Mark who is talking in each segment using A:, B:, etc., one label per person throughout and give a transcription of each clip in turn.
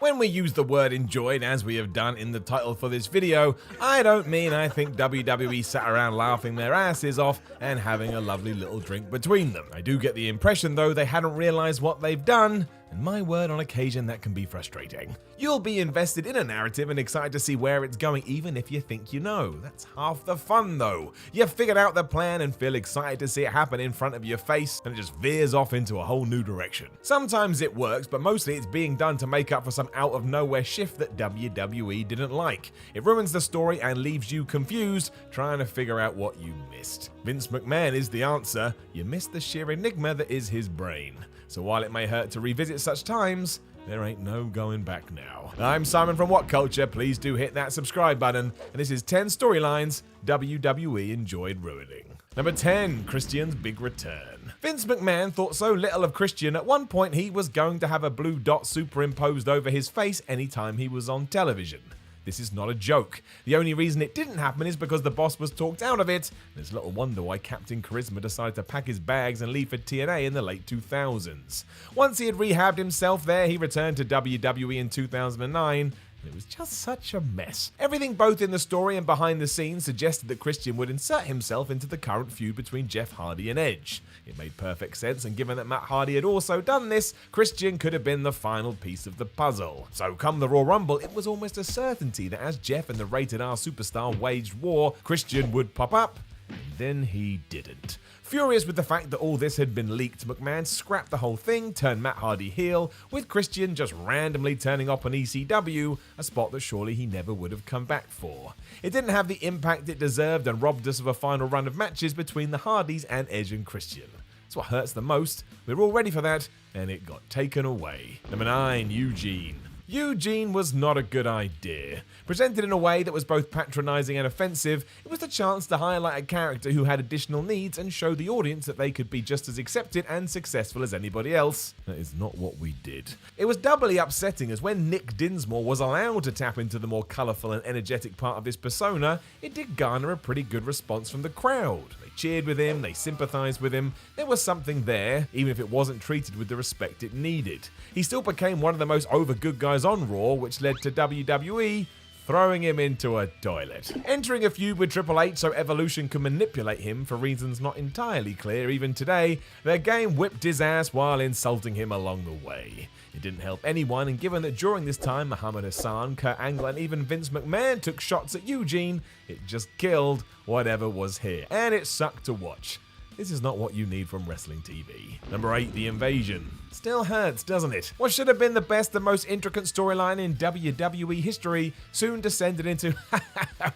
A: When we use the word enjoyed as we have done in the title for this video, I don't mean I think WWE sat around laughing their asses off and having a lovely little drink between them. I do get the impression though they hadn't realised what they've done, and my word, on occasion that can be frustrating. You'll be invested in a narrative and excited to see where it's going even if you think you know. That's half the fun though. You've figured out the plan and feel excited to see it happen in front of your face, and it just veers off into a whole new direction. Sometimes it works, but mostly it's being done to make up for some out of nowhere shift that WWE didn't like. It ruins the story and leaves you confused, trying to figure out what you missed. Vince McMahon is the answer. You missed the sheer enigma that is his brain. So while it may hurt to revisit such times, there ain't no going back now. I'm Simon from What Culture. Please do hit that subscribe button. And this is 10 storylines WWE enjoyed ruining. Number 10, Christian's big return. Vince McMahon thought so little of Christian at one point he was going to have a blue dot superimposed over his face anytime he was on television. This is not a joke. The only reason it didn't happen is because the boss was talked out of it, and it's little wonder why Captain Charisma decided to pack his bags and leave for TNA in the late 2000s. Once he had rehabbed himself there, he returned to WWE in 2009, and it was just such a mess. Everything both in the story and behind the scenes suggested that Christian would insert himself into the current feud between Jeff Hardy and Edge. It made perfect sense, and given that Matt Hardy had also done this, Christian could have been the final piece of the puzzle. So come the Royal Rumble, it was almost a certainty that as Jeff and the Rated R superstar waged war, Christian would pop up, and then he didn't. Furious with the fact that all this had been leaked, McMahon scrapped the whole thing, turned Matt Hardy heel, with Christian just randomly turning up on ECW, a spot that surely he never would have come back for. It didn't have the impact it deserved and robbed us of a final run of matches between the Hardys and Edge and Christian. That's what hurts the most. We were all ready for that, and it got taken away. Number 9, Eugene. Eugene was not a good idea. Presented in a way that was both patronising and offensive, it was the chance to highlight a character who had additional needs and show the audience that they could be just as accepted and successful as anybody else. That is not what we did. It was doubly upsetting as when Nick Dinsmore was allowed to tap into the more colourful and energetic part of this persona, it did garner a pretty good response from the crowd. They cheered with him, they sympathised with him, there was something there, even if it wasn't treated with the respect it needed. He still became one of the most over good guys on Raw, which led to WWE throwing him into a toilet. Entering a feud with Triple H so Evolution could manipulate him for reasons not entirely clear even today, their game whipped his ass while insulting him along the way. It didn't help anyone, and given that during this time Muhammad Hassan, Kurt Angle and even Vince McMahon took shots at Eugene, it just killed whatever was here. And it sucked to watch. This is not what you need from wrestling TV. Number 8, The Invasion. Still hurts, doesn't it? What should have been the best and most intricate storyline in WWE history soon descended into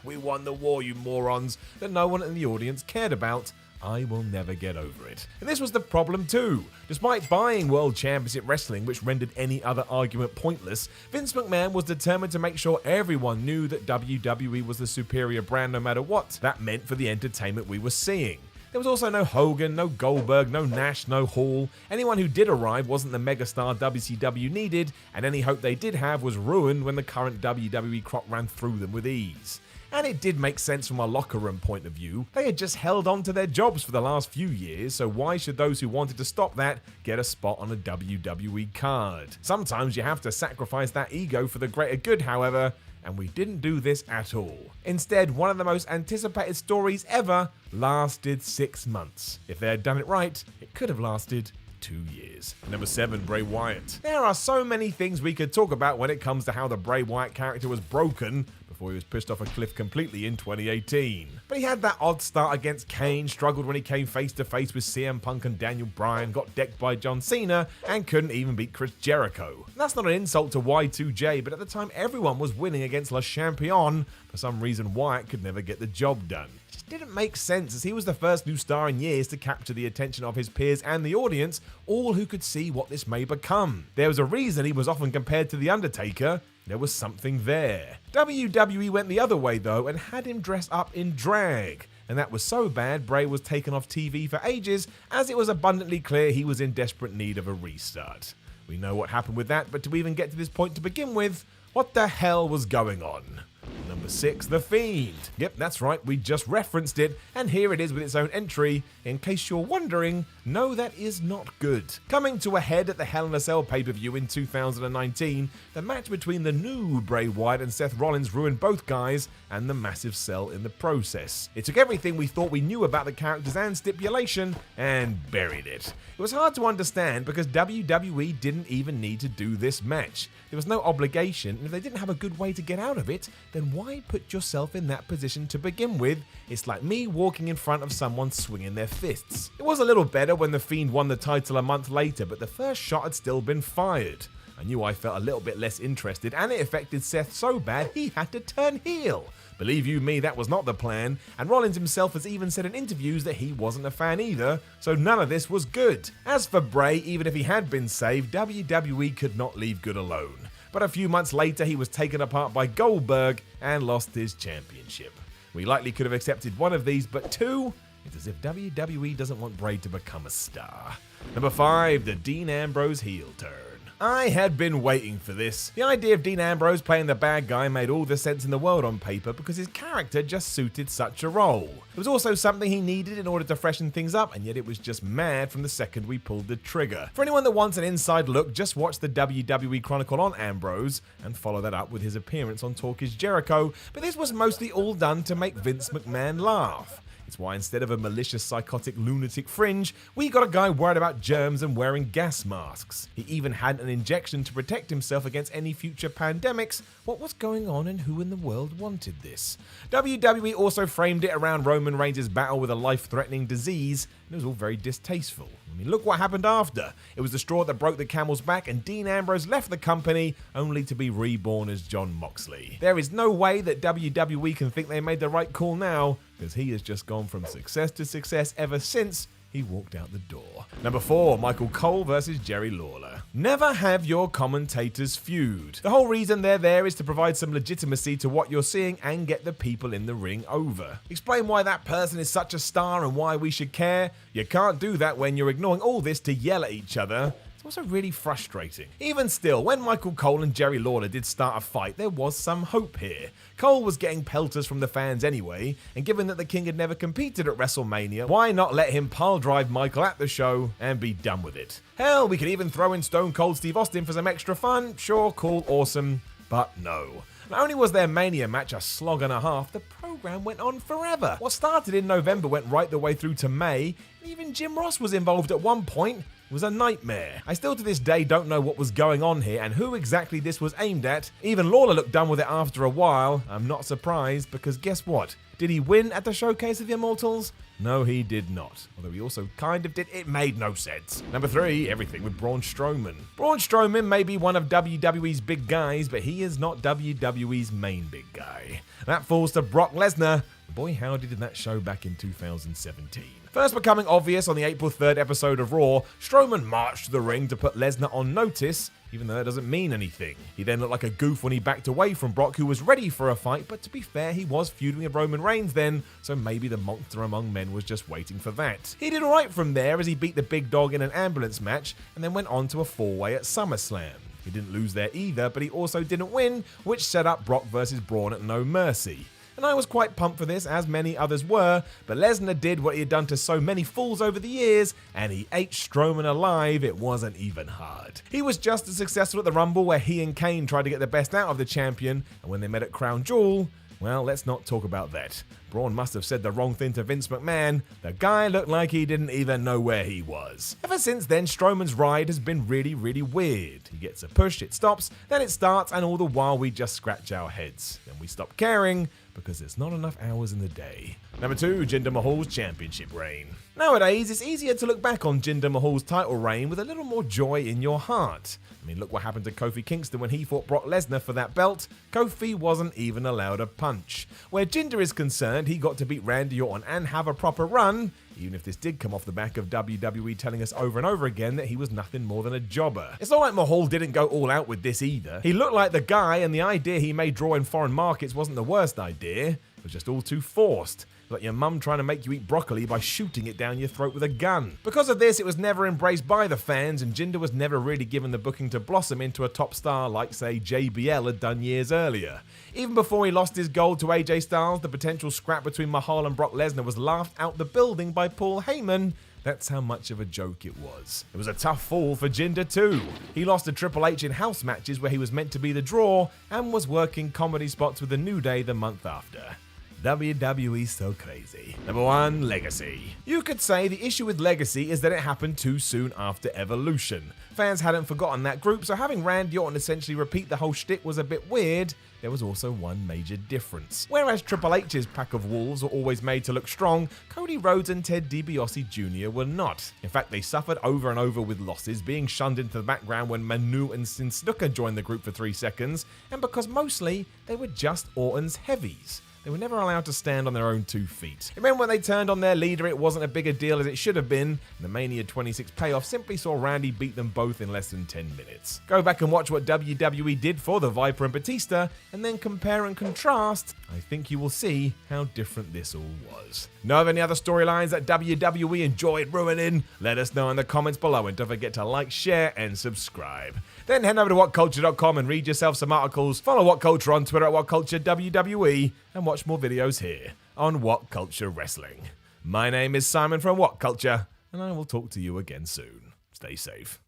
A: we won the war, you morons, that no one in the audience cared about. I will never get over it. And this was the problem too. Despite buying World Championship Wrestling, which rendered any other argument pointless, Vince McMahon was determined to make sure everyone knew that WWE was the superior brand no matter what that meant for the entertainment we were seeing. There was also no Hogan, no Goldberg, no Nash, no Hall. Anyone who did arrive wasn't the megastar WCW needed, and any hope they did have was ruined when the current WWE crop ran through them with ease. And it did make sense from a locker room point of view. They had just held on to their jobs for the last few years, so why should those who wanted to stop that get a spot on a WWE card? Sometimes you have to sacrifice that ego for the greater good, however, and we didn't do this at all. Instead, one of the most anticipated stories ever lasted 6 months. If they had done it right, it could have lasted 2 years. Number 7, Bray Wyatt. There are so many things we could talk about when it comes to how the Bray Wyatt character was broken before he was pushed off a cliff completely in 2018. But he had that odd start against Kane, struggled when he came face to face with CM Punk and Daniel Bryan, got decked by John Cena, and couldn't even beat Chris Jericho. And that's not an insult to Y2J, but at the time everyone was winning against Le Champion. For some reason Wyatt could never get the job done. It just didn't make sense as he was the first new star in years to capture the attention of his peers and the audience, all who could see what this may become. There was a reason he was often compared to The Undertaker. There was something there. WWE went the other way though and had him dress up in drag. And that was so bad Bray was taken off TV for ages, as it was abundantly clear he was in desperate need of a restart. We know what happened with that, but to even get to this point to begin with, what the hell was going on? Number 6, The Fiend. Yep, that's right, we just referenced it, and here it is with its own entry In case you're wondering, no, that is not good. Coming to a head at the Hell in a Cell pay-per-view in 2019, the match between the new Bray Wyatt and Seth Rollins ruined both guys and the massive sell in the process. It took everything we thought we knew about the characters and stipulation and buried it. It was hard to understand because WWE didn't even need to do this match. There was no obligation, and if they didn't have a good way to get out of it, then why put yourself in that position to begin with? It's like me walking in front of someone swinging their fists. It was a little better when The Fiend won the title a month later, but the first shot had still been fired. I knew I felt a little bit less interested, and it affected Seth so bad he had to turn heel. Believe you me, that was not the plan, and Rollins himself has even said in interviews that he wasn't a fan either, so none of this was good. As for Bray, even if he had been saved, WWE could not leave good alone. But a few months later, he was taken apart by Goldberg and lost his championship. We likely could have accepted one of these, but two? It's as if WWE doesn't want Bray to become a star. Number 5, the Dean Ambrose heel turn. I had been waiting for this. The idea of Dean Ambrose playing the bad guy made all the sense in the world on paper because his character just suited such a role. It was also something he needed in order to freshen things up, and yet it was just mad from the second we pulled the trigger. For anyone that wants an inside look, just watch the WWE Chronicle on Ambrose and follow that up with his appearance on Talk Is Jericho, but this was mostly all done to make Vince McMahon laugh. It's why instead of a malicious, psychotic, lunatic fringe, we got a guy worried about germs and wearing gas masks. He even had an injection to protect himself against any future pandemics. What was going on and who in the world wanted this? WWE also framed it around Roman Reigns' battle with a life-threatening disease, and it was all very distasteful. I mean, look what happened after. It was the straw that broke the camel's back, and Dean Ambrose left the company only to be reborn as Jon Moxley. There is no way that WWE can think they made the right call now, because he has just gone from success to success ever since he walked out the door. Number 4, Michael Cole versus Jerry Lawler. Never have your commentators feud. The whole reason they're there is to provide some legitimacy to what you're seeing and get the people in the ring over. Explain why that person is such a star and why we should care. You can't do that when you're ignoring all this to yell at each other. It's also really frustrating. Even still, when Michael Cole and Jerry Lawler did start a fight, there was some hope here. Cole was getting pelters from the fans anyway, and given that the King had never competed at WrestleMania, why not let him pile drive Michael at the show and be done with it? Hell, we could even throw in Stone Cold Steve Austin for some extra fun. Sure, cool, awesome, but no. Not only was their Mania match a slog and a half, the program went on forever. What started in November went right the way through to May, and even Jim Ross was involved at one point. It was a nightmare. I still to this day don't know what was going on here and who exactly this was aimed at. Even Lawler looked done with it after a while. I'm not surprised because guess what? Did he win at the Showcase of the Immortals? No, he did not. Although he also kind of did. It made no sense. Number 3, everything with Braun Strowman. Braun Strowman may be one of WWE's big guys, but he is not WWE's main big guy. That falls to Brock Lesnar. Boy, howdy did that show back in 2017. First becoming obvious on the April 3rd episode of Raw, Strowman marched to the ring to put Lesnar on notice, even though that doesn't mean anything. He then looked like a goof when he backed away from Brock, who was ready for a fight, but to be fair, he was feuding with Roman Reigns then, so maybe the monster among men was just waiting for that. He did alright from there as he beat the big dog in an ambulance match, and then went on to a 4-way at SummerSlam. He didn't lose there either, but he also didn't win, which set up Brock versus Braun at No Mercy. And I was quite pumped for this, as many others were, but Lesnar did what he had done to so many fools over the years, and he ate Strowman alive. It wasn't even hard. He was just as successful at the Rumble, where he and Kane tried to get the best out of the champion, and when they met at Crown Jewel, well, let's not talk about that. Braun must have said the wrong thing to Vince McMahon. The guy looked like he didn't even know where he was. Ever since then, Strowman's ride has been really, really weird. He gets a push, it stops, then it starts, and all the while we just scratch our heads. Then we stop caring, because there's not enough hours in the day. Number 2, Jinder Mahal's championship reign. Nowadays, it's easier to look back on Jinder Mahal's title reign with a little more joy in your heart. I mean, look what happened to Kofi Kingston when he fought Brock Lesnar for that belt. Kofi wasn't even allowed a punch. Where Jinder is concerned, he got to beat Randy Orton and have a proper run, even if this did come off the back of WWE telling us over and over again that he was nothing more than a jobber. It's not like Mahal didn't go all out with this either. He looked like the guy, and the idea he may draw in foreign markets wasn't the worst idea. It was just all too forced, like your mum trying to make you eat broccoli by shooting it down your throat with a gun. Because of this, it was never embraced by the fans, and Jinder was never really given the booking to blossom into a top star like, say, JBL had done years earlier. Even before he lost his gold to AJ Styles, the potential scrap between Mahal and Brock Lesnar was laughed out the building by Paul Heyman. That's how much of a joke it was. It was a tough fall for Jinder too. He lost to Triple H in house matches where he was meant to be the draw and was working comedy spots with the New Day the month after. WWE's so crazy. Number 1, Legacy. You could say the issue with Legacy is that it happened too soon after Evolution. Fans hadn't forgotten that group, so having Randy Orton essentially repeat the whole shtick was a bit weird. There was also one major difference. Whereas Triple H's pack of wolves were always made to look strong, Cody Rhodes and Ted DiBiase Jr. were not. In fact, they suffered over and over with losses, being shunned into the background when Manu and Sin Snuka joined the group for 3 seconds, and because mostly they were just Orton's heavies. They were never allowed to stand on their own 2 feet. It meant when they turned on their leader, it wasn't a big a deal as it should have been. The Mania 26 payoff simply saw Randy beat them both in less than 10 minutes. Go back and watch what WWE did for the Viper and Batista, and then compare and contrast. I think you will see how different this all was. Know of any other storylines that WWE enjoyed ruining? Let us know in the comments below, and don't forget to like, share, and subscribe. Then head over to whatculture.com and read yourself some articles. Follow What Culture on Twitter at WhatCultureWWE, and watch more videos here on What Culture Wrestling. My name is Simon from What Culture, and I will talk to you again soon. Stay safe.